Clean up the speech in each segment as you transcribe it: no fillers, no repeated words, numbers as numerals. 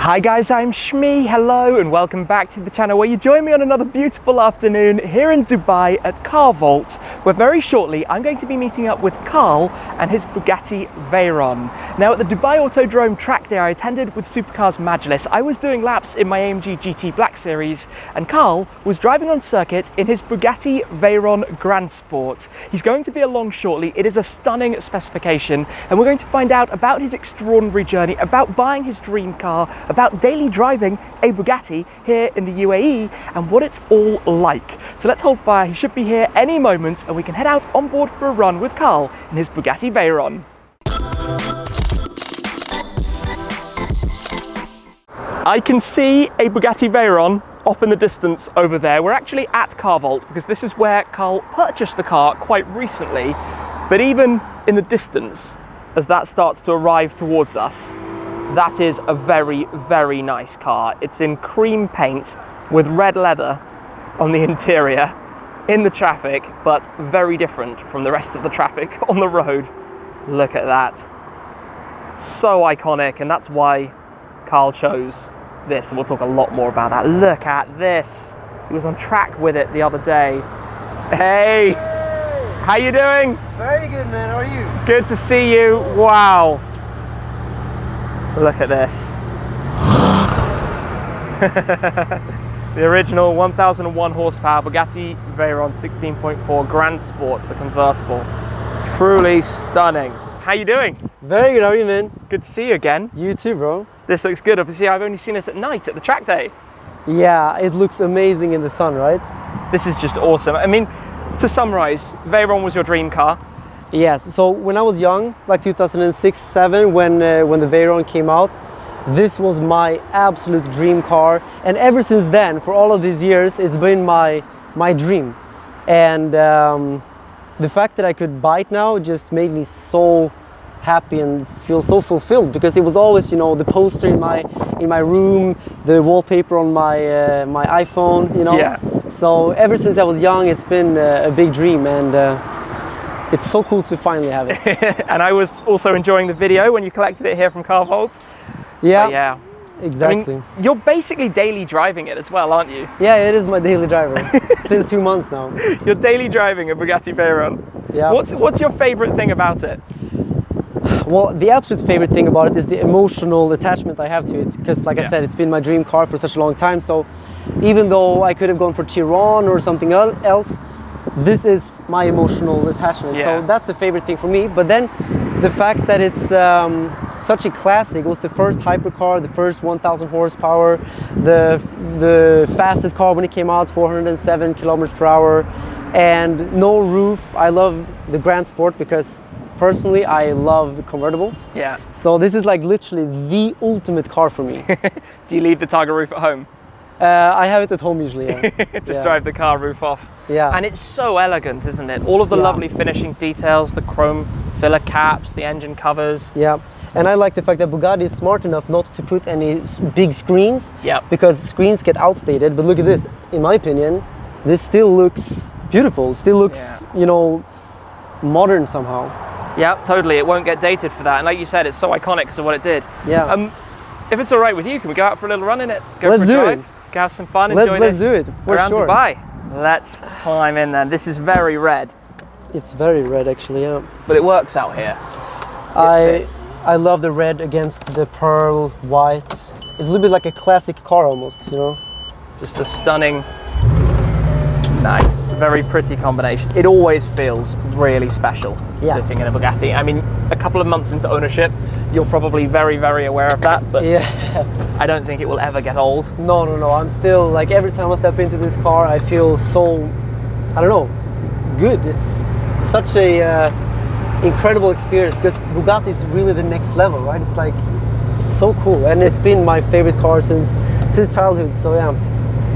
Hi guys, I'm Shmi, hello and welcome back to the channel where you join me on another beautiful afternoon here in Dubai at Car Vault, where very shortly I'm going to be meeting up with Carl and his Bugatti Veyron. Now at the Dubai Autodrome track day I attended with Supercars Majlis, I was doing laps in my AMG GT Black Series and Carl was driving on circuit in his Bugatti Veyron Grand Sport. He's going to be along shortly. It is a stunning specification and we're going to find out about his extraordinary journey, about buying his dream car, about daily driving a Bugatti here in the UAE and what it's all like. So let's hold fire, he should be here any moment and we can head out on board for a run with Carl in his Bugatti Veyron. I can see a Bugatti Veyron off in the distance over there. We're actually at Car Vault because this is where Carl purchased the car quite recently, but even in the distance as that starts to arrive towards us, that is a very, very nice car. It's in cream paint with red leather on the interior in the traffic, but very different from the rest of the traffic on the road. Look at that. So iconic, and that's why Carl chose this, and we'll talk a lot more about that. Look at this. He was on track with it the other day. Hey, how you doing? Very good, man. How are you? Good to see you. Wow. Look at this. The original 1001 horsepower Bugatti Veyron 16.4 Grand Sport, the convertible. Truly stunning. How you doing? Very good. How are you, man? Good to see you again. You too, bro. This looks good. Obviously, I've only seen it at night at the track day. Yeah, it looks amazing in the sun, right? This is just awesome. I mean, to summarize, Veyron was your dream car. Yes. So when I was young, like 2006-7, when the Veyron came out, this was my absolute dream car. And ever since then, for all of these years, it's been my dream. And the fact that I could buy it now just made me so happy and feel so fulfilled, because it was always, you know, the poster in my room, the wallpaper on my my iPhone, you know. Yeah. So ever since I was young, it's been a big dream, and it's so cool to finally have it. And I was also enjoying the video when you collected it here from Car Vault. Yeah. But yeah. Exactly. I mean, you're basically daily driving it as well, aren't you? Yeah, it is my daily driver since 2 months now. You're daily driving a Bugatti Veyron. Yeah. What's your favorite thing about it? Well, the absolute favorite thing about it is the emotional attachment I have to it, because like I said, it's been my dream car for such a long time. So even though I could have gone for Chiron or something else, this is my emotional attachment. Yeah. So that's the favorite thing for me. But then the fact that it's such a classic, it was the first hypercar, the first 1000 horsepower, the fastest car when it came out, 407 kilometers per hour, and no roof. I love the Grand Sport because personally I love convertibles. Yeah. So this is like literally the ultimate car for me. Do you leave the targa roof at home? I have it at home usually, yeah. Just drive the car roof off. Yeah. And it's so elegant, isn't it? All of the lovely finishing details, the chrome filler caps, the engine covers. Yeah. And I like the fact that Bugatti is smart enough not to put any big screens, because screens get outdated. But look at this, in my opinion, this still looks beautiful, still looks, you know, modern somehow. Yeah, totally. It won't get dated for that. And like you said, it's so iconic because of what it did. Yeah. If it's all right with you, can we go out for a little run in it? Let's do it. Go have some fun, enjoy Let's do it, for around sure. Dubai. Let's climb in then. This is very red. It's very red actually, yeah. But it works out here. I love the red against the pearl white. It's a little bit like a classic car almost, you know? Just a stunning, nice, very pretty combination. It always feels really special sitting in a Bugatti. I mean, a couple of months into ownership, you're probably very, very aware of that, but I don't think it will ever get old. No. I'm still, like, every time I step into this car, I feel so, I don't know, good. It's such a incredible experience, because Bugatti is really the next level, right? It's like, it's so cool, and it's been my favorite car since childhood. So yeah,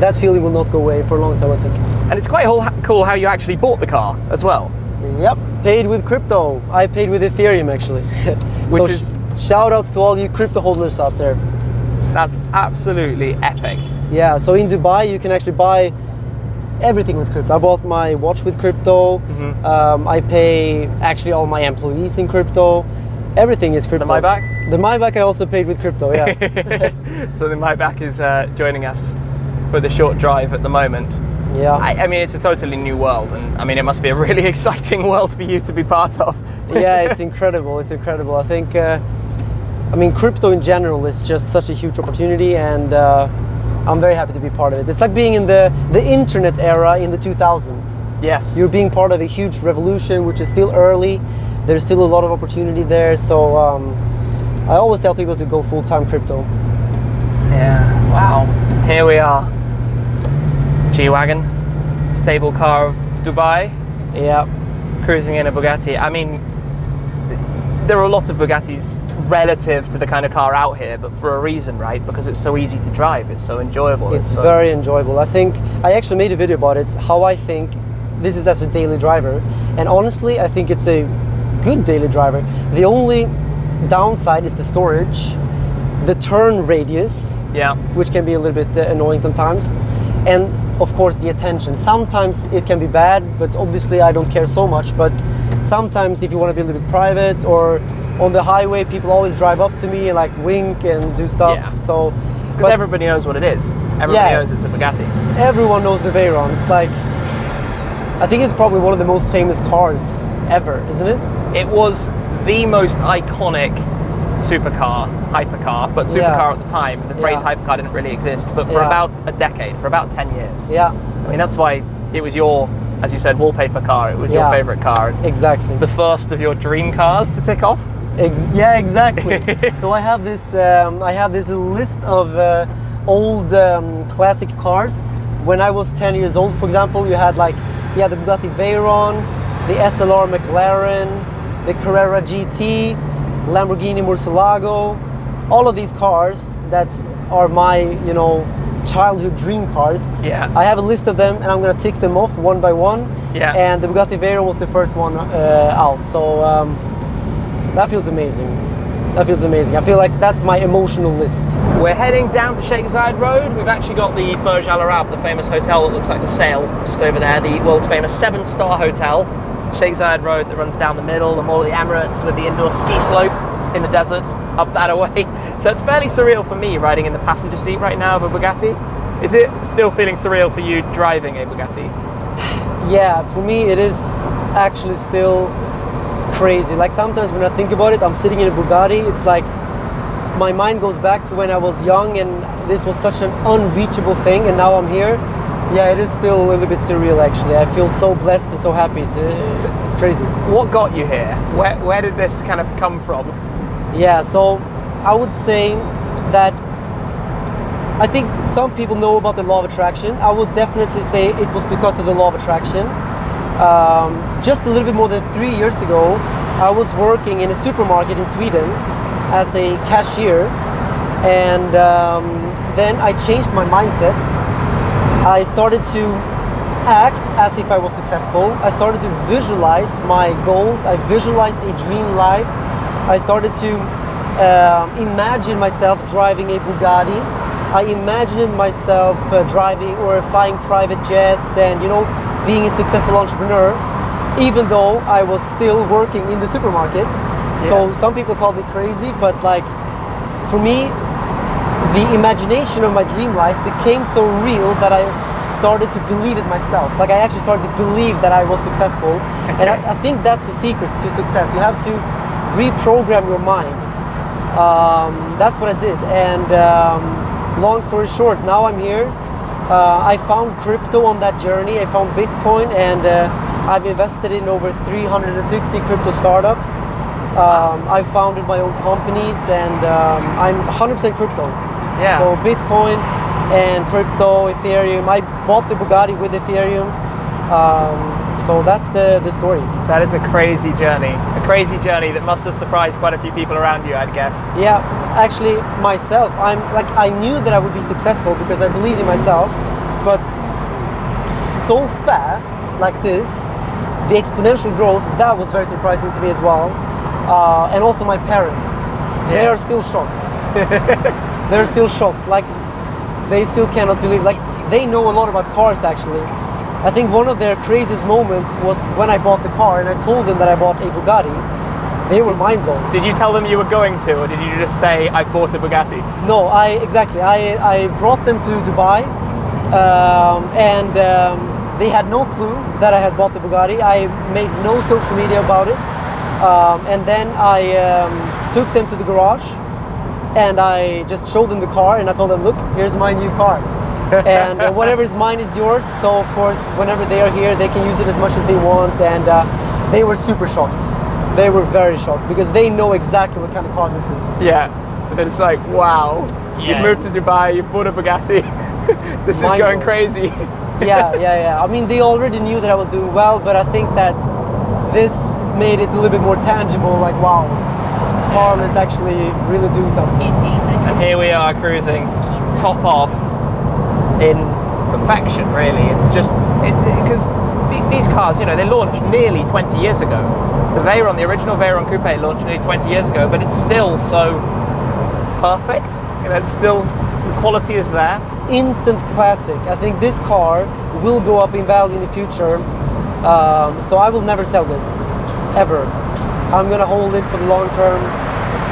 that feeling will not go away for a long time, I think. And it's quite cool how you actually bought the car as well. Yep, paid with crypto. I paid with Ethereum actually. Which is shout out to all you crypto holders out there. That's absolutely epic. Yeah, so in Dubai you can actually buy everything with crypto. I bought my watch with crypto. I pay actually all my employees in crypto. Everything is crypto. The Maybach? The Maybach I also paid with crypto, yeah. So the Maybach is joining us for the short drive at the moment. Yeah. I mean, it's a totally new world, and I mean, it must be a really exciting world for you to be part of. Yeah, it's incredible. It's incredible. I think, I mean, crypto in general is just such a huge opportunity, and I'm very happy to be part of it. It's like being in the internet era in the 2000s. Yes. You're being part of a huge revolution, which is still early. There's still a lot of opportunity there. So I always tell people to go full-time crypto. Yeah, wow. Here we are. G-Wagon, stable car of Dubai. Yeah. Cruising in a Bugatti. I mean, there are lots of Bugattis relative to the kind of car out here, but for a reason, right? Because it's so easy to drive, it's so enjoyable. It's very enjoyable. I think, I actually made a video about it, how I think this is as a daily driver. And honestly, I think it's a good daily driver. The only downside is the storage, the turn radius, yeah, which can be a little bit annoying sometimes. And of course the attention. Sometimes it can be bad, but obviously I don't care so much. But sometimes if you want to be a little bit private, or on the highway, people always drive up to me and like wink and do stuff. Yeah. So, because everybody knows what it is. Everybody knows it's a Bugatti. Everyone knows the Veyron. It's like, I think it's probably one of the most famous cars ever, isn't it? It was the most iconic supercar, hypercar, but supercar at the time. The phrase hypercar didn't really exist, but for about a decade, for about 10 years. Yeah. I mean, that's why it was your, as you said, wallpaper car. It was your favorite car. Exactly. The first of your dream cars to tick off. Yeah, exactly. So I have this little list of old classic cars. When I was 10 years old, for example, you had like, the Bugatti Veyron, the SLR McLaren, the Carrera GT, Lamborghini Murcielago, all of these cars that are my, childhood dream cars. Yeah. I have a list of them, and I'm gonna tick them off one by one. Yeah. And the Bugatti Veyron was the first one out. So that feels amazing. That feels amazing. I feel like that's my emotional list. We're heading down to Sheikh Zayed Road. We've actually got the Burj Al Arab, the famous hotel that looks like the sail, just over there, the world's famous 7-star hotel. Sheikh Zayed Road that runs down the middle, the Mall of the Emirates with the indoor ski slope in the desert, up that away. So it's fairly surreal for me riding in the passenger seat right now of a Bugatti. Is it still feeling surreal for you driving a Bugatti? Yeah, for me it is actually still crazy. Like sometimes when I think about it, I'm sitting in a Bugatti, it's like my mind goes back to when I was young and this was such an unreachable thing, and now I'm here. Yeah, it is still a little bit surreal actually. I feel so blessed and so happy. It's crazy. What got you here? Where did this kind of come from? Yeah, so I would say that I think some people know about the law of attraction. I would definitely say it was because of the law of attraction. Just a little bit more than 3 years ago, I was working in a supermarket in Sweden as a cashier, and then I changed my mindset. I started to act as if I was successful. I started to visualize my goals. I visualized a dream life. I started to imagine myself driving a Bugatti. I imagined myself driving or flying private jets and, being a successful entrepreneur, even though I was still working in the supermarket. Yeah. So some people call me crazy, but like for me, the imagination of my dream life became so real that I started to believe it myself. Like I actually started to believe that I was successful. And I think that's the secret to success. You have to reprogram your mind. That's what I did. And long story short, now I'm here. I found crypto on that journey. I found Bitcoin, and I've invested in over 350 crypto startups. I founded my own companies, and I'm 100% crypto. Yeah. So Bitcoin and crypto, Ethereum. I bought the Bugatti with Ethereum. So that's the story. That is a crazy journey that must have surprised quite a few people around you, I'd guess. Yeah, actually myself, I knew that I would be successful because I believed in myself, but so fast like this, the exponential growth, that was very surprising to me as well. And also my parents, they are still shocked. They're still shocked, like they still cannot believe, like they know a lot about cars actually. I think one of their craziest moments was when I bought the car and I told them that I bought a Bugatti, They were mind blown. Did you tell them you were going to, or did you just say, I've bought a Bugatti? No, I brought them to Dubai, and they had no clue that I had bought the Bugatti. I made no social media about it, and then I took them to the garage, and I just showed them the car, and I told them, look, here's my new car. And whatever is mine is yours. So of course, whenever they are here, they can use it as much as they want, and they were super shocked. They were very shocked because they know exactly what kind of car this is. Yeah, and it's like, wow, Yeah. you've moved to Dubai, you've bought a Bugatti, this is Mind going blowing. crazy. Yeah. I mean, they already knew that I was doing well, but I think that this made it a little bit more tangible. Like, wow, Carl is actually really doing something. And here we are cruising top off in perfection, really. It's just, because these cars, you know, they launched nearly 20 years ago. The Veyron, the original Veyron Coupe launched nearly 20 years ago, but it's still so perfect. You know, it's still, the quality is there. Instant classic. I think this car will go up in value in the future. So I will never sell this, ever. I'm gonna hold it for the long term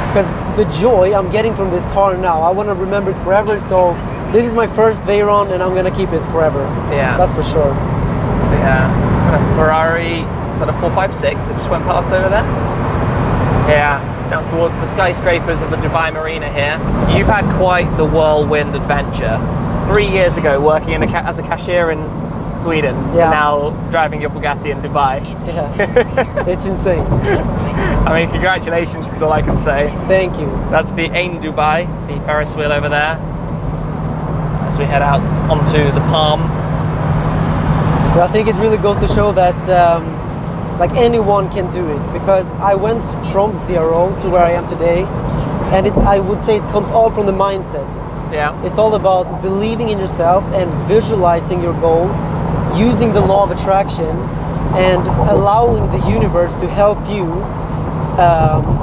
because the joy I'm getting from this car now, I want to remember it forever. So this is my first Veyron, and I'm gonna keep it forever. Yeah. That's for sure. So yeah, got a Ferrari, is that a 456 that just went past over there? Yeah, down towards the skyscrapers of the Dubai Marina here. You've had quite the whirlwind adventure. 3 years ago, working as a cashier in Sweden, to Yeah. now driving your Bugatti in Dubai. Yeah, it's insane. I mean, congratulations is all I can say. Thank you. That's the Ain Dubai, the Ferris wheel over there. As we head out onto the Palm. But I think it really goes to show that like anyone can do it, because I went from zero to where I am today, and I would say it comes all from the mindset. Yeah. It's all about believing in yourself and visualizing your goals, using the law of attraction, and allowing the universe to help you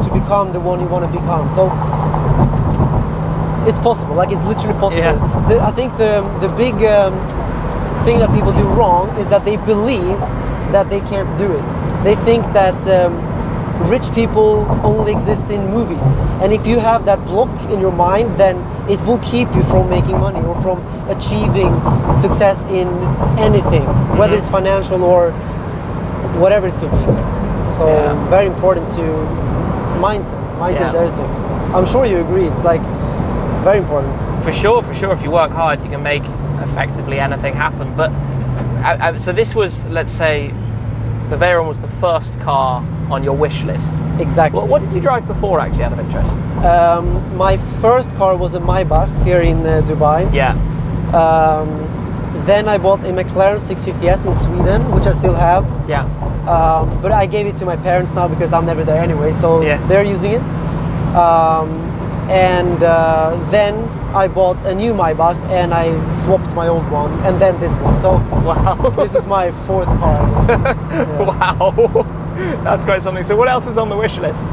to become the one you want to become. So it's possible, like it's literally possible. Yeah. I think the big thing that people do wrong is that they believe that they can't do it. They think that rich people only exist in movies, and if you have that block in your mind, then it will keep you from making money or from achieving success in anything, whether it's financial or whatever it could be. So very important to mindset. Mindset is everything. I'm sure you agree. It's like, it's very important. For sure. If you work hard, you can make effectively anything happen. But so this was, let's say, the Veyron was the first car on your wish list. Exactly. What did you drive before, actually, out of interest? My first car was a Maybach here in Dubai. Yeah. Then I bought a McLaren 650S in Sweden, which I still have. Yeah. But I gave it to my parents now because I'm never there anyway, so they're using it. And then I bought a new Maybach, and I swapped my old one, and then this one. So Wow. this is my fourth car, I guess. Yeah. Wow. That's quite something. So what else is on the wish list?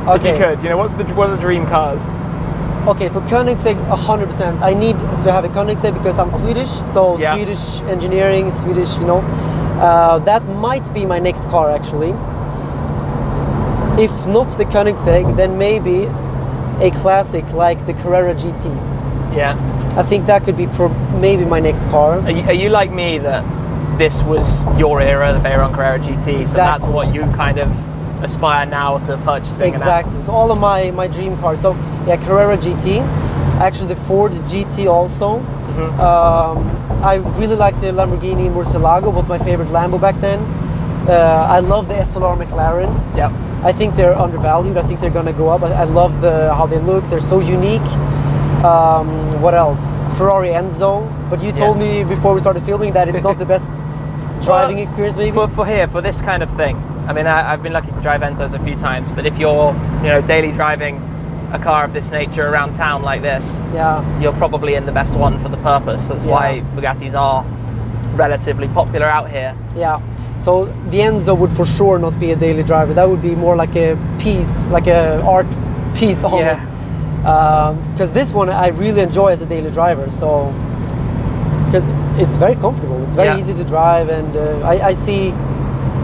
If you could, you know, what are the dream cars? Okay, so Koenigsegg 100%. I need to have a Koenigsegg because I'm Swedish, so Swedish engineering, Swedish, you know. That might be my next car, actually. If not the Koenigsegg, then maybe a classic like the Carrera GT. Yeah. I think that could be maybe my next car. Are you like me, that this was your era, the Veyron Carrera GT, so that's what you kind of aspire now to purchasing? Exactly. So all of my dream cars. So yeah, Carrera GT, actually the Ford GT also. I really liked the Lamborghini Murcielago, was my favorite Lambo back then. I love the SLR McLaren. Yep. I think they're undervalued. I think they're gonna go up. I love how they look. They're so unique. What else? Ferrari Enzo. But you told me before we started filming that it's not the best driving experience, maybe. For this kind of thing. I mean, I've been lucky to drive Enzos a few times, but if you're, you know, daily driving a car of this nature around town like this, you're probably in the best one for the purpose. That's why Bugattis are relatively popular out here. Yeah. So the Enzo would for sure not be a daily driver. That would be more like a piece, like a art piece almost. Because this one I really enjoy as a daily driver. So because it's very comfortable, it's very easy to drive, and I see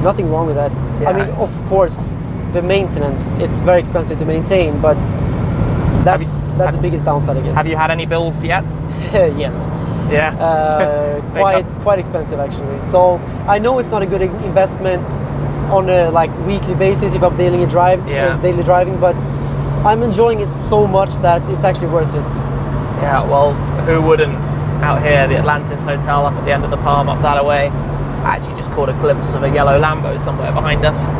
nothing wrong with that. I mean, of course, the maintenance. It's very expensive to maintain, but that's the biggest downside, I guess. Have you had any bills yet? Yes. Yeah. Quite expensive actually. So I know it's not a good investment on a like weekly basis if I'm daily driving, but I'm enjoying it so much that it's actually worth it. Yeah, well, who wouldn't? Out here, the Atlantis Hotel up at the end of the Palm, up that way. I actually just caught a glimpse of a yellow Lambo somewhere behind us.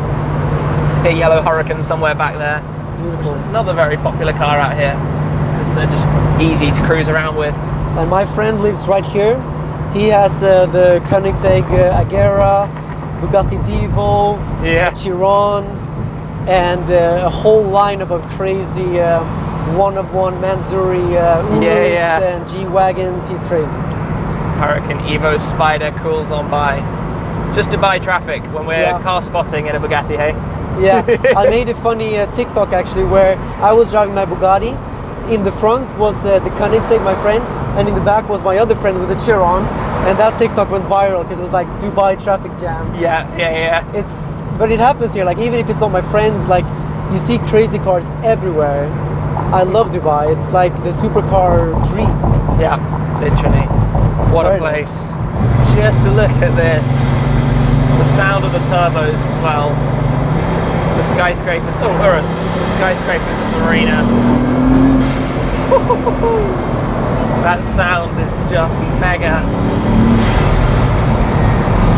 A yellow Hurricane somewhere back there. Beautiful. Another very popular car out here. They're just easy to cruise around with. And my friend lives right here. He has the Koenigsegg Agera, Bugatti Chiron, and a whole lineup of crazy one-of-one Mansouri Urus and G-Wagons. He's crazy. Hurricane Evo Spider cruise on by. Just Dubai traffic when we're car spotting in a Bugatti, hey? Yeah, I made a funny TikTok actually where I was driving my Bugatti. In the front was the Koenigsegg, my friend, and in the back was my other friend with the Chiron. And that TikTok went viral because it was like Dubai traffic jam. Yeah. But it happens here, like even if it's not my friends, like you see crazy cars everywhere. I love Dubai. It's like the supercar dream. Yeah, literally. What a place. Nice. Just look at this. The sound of the turbos as well. The skyscrapers. Oh, Urus. The skyscrapers of the marina. That sound is just mega.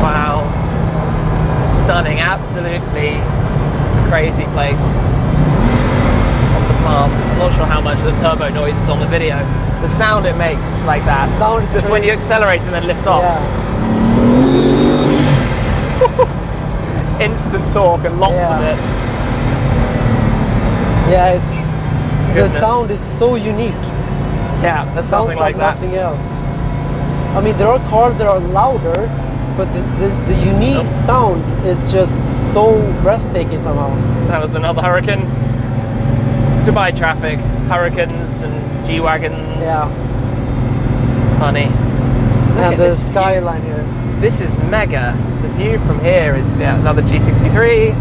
Wow. Stunning. Absolutely crazy place. I'm not sure how much of the turbo noise is on the video. The sound it makes like that. Sound is just crazy. When you accelerate and then lift off. Yeah. Instant torque and lots of it. Yeah, it's the sound is so unique. Yeah, there's sounds something like that. Nothing else. I mean, there are cars that are louder, but the unique sound is just so breathtaking somehow. That was another Hurricane. Dubai traffic, Hurricanes and G-Wagons. Yeah. Funny. And the skyline here. This is mega. The view from here is another G63.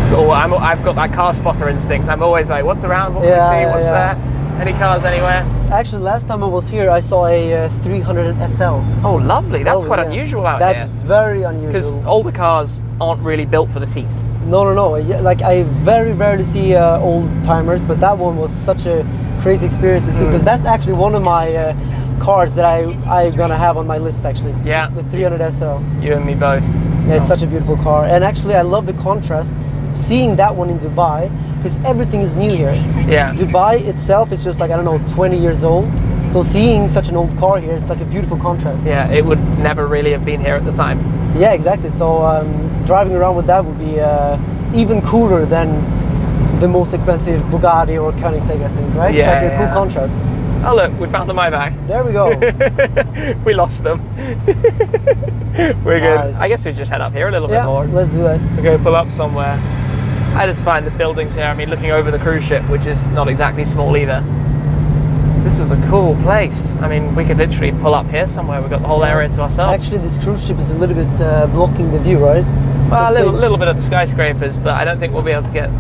So I've got that car spotter instinct. I'm always like, what's around? What can we see? What's there? Any cars anywhere? Actually, last time I was here, I saw a 300 SL. Oh, lovely. That's quite unusual out here. That's very unusual. Because older cars aren't really built for this heat. No. Like I very rarely see old timers, but that one was such a crazy experience to see. Because that's actually one of my cars that I'm gonna have on my list actually. Yeah. The 300 SL. You and me both. Yeah, it's such a beautiful car. And actually I love the contrasts, seeing that one in Dubai, because everything is new here. Yeah. Dubai itself is just like, I don't know, 20 years old. So seeing such an old car here, it's like a beautiful contrast. Yeah, it would never really have been here at the time. Yeah, exactly. So driving around with that would be even cooler than the most expensive Bugatti or Koenigsegg, I think, right? Yeah, it's like a cool contrast. Oh look, we found the Maybach. There we go. We lost them. We're good. Nice. I guess we just head up here a little bit more. Let's do that. We'll go pull up somewhere. I just find the buildings here, I mean, looking over the cruise ship, which is not exactly small either. This is a cool place. I mean, we could literally pull up here somewhere. We've got the whole area to ourselves. Actually, this cruise ship is a little bit blocking the view, right? Well, a little bit of the skyscrapers, but I don't think we'll be able to get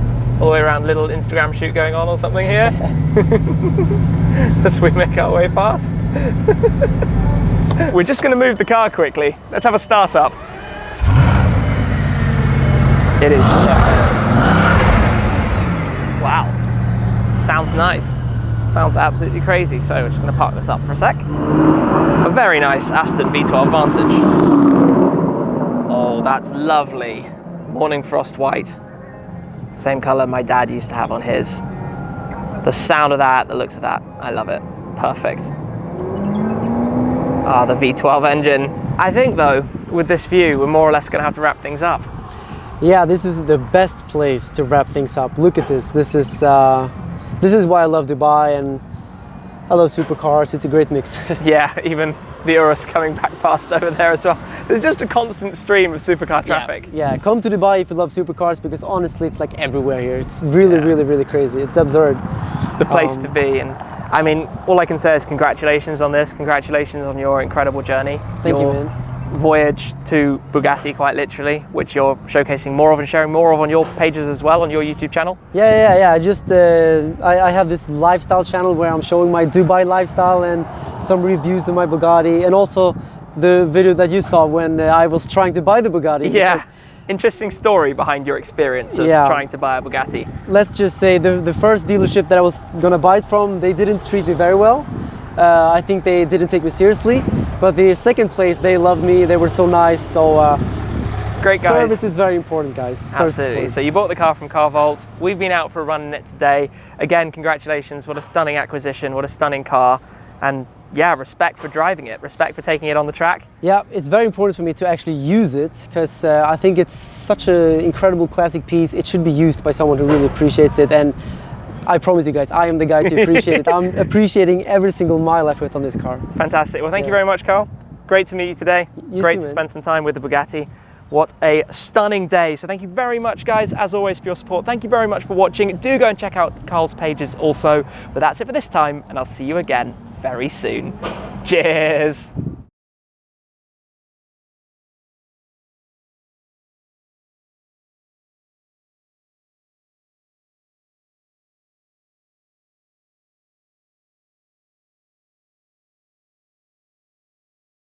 all the way around. Little Instagram shoot going on or something here. As we make our way past. We're just going to move the car quickly. Let's have a start up. It is wow. Sounds nice. Sounds absolutely crazy. So we're just going to park this up for a sec. A very nice Aston V12 Vantage. Oh, that's lovely. Morning frost white. Same color my dad used to have on his. The sound of that, the looks of that, I love it. Perfect. Ah, the V12 engine. I think though, with this view, we're more or less gonna have to wrap things up. Yeah, this is the best place to wrap things up. Look at this. This is why I love Dubai, and I love supercars. It's a great mix. Yeah, even the Urus coming back past over there as well. There's just a constant stream of supercar traffic. Yeah, come to Dubai if you love supercars, because honestly, it's like everywhere here. It's really, really crazy. It's absurd. The place to be. And I mean, all I can say is congratulations on this. Congratulations on your incredible journey. Thank you, man. voyage to Bugatti, quite literally, which you're showcasing more of and sharing more of on your pages as well, on your YouTube channel. Yeah. I just I have this lifestyle channel where I'm showing my Dubai lifestyle and some reviews of my Bugatti, and also the video that you saw when I was trying to buy the Bugatti. Yeah. Interesting story behind your experience of trying to buy a Bugatti. Let's just say the first dealership that I was gonna buy it from, they didn't treat me very well. I think they didn't take me seriously. But the second place, they loved me. They were so nice. So great guys. Service is very important, guys. Absolutely. So you bought the car from Car Vault. We've been out for a run in it today. Again, congratulations. What a stunning acquisition. What a stunning car. And yeah, respect for driving it. Respect for taking it on the track. Yeah, it's very important for me to actually use it, because I think it's such an incredible classic piece. It should be used by someone who really appreciates it. And I promise you guys, I am the guy to appreciate it. I'm appreciating every single mile I put on this car. Fantastic. Well, thank you very much, Carl. Great to meet you today. Great to man. spend some time with the Bugatti. What a stunning day. So thank you very much, guys, as always, for your support. Thank you very much for watching. Do go and check out Carl's pages also. But that's it for this time, and I'll see you again very soon. Cheers.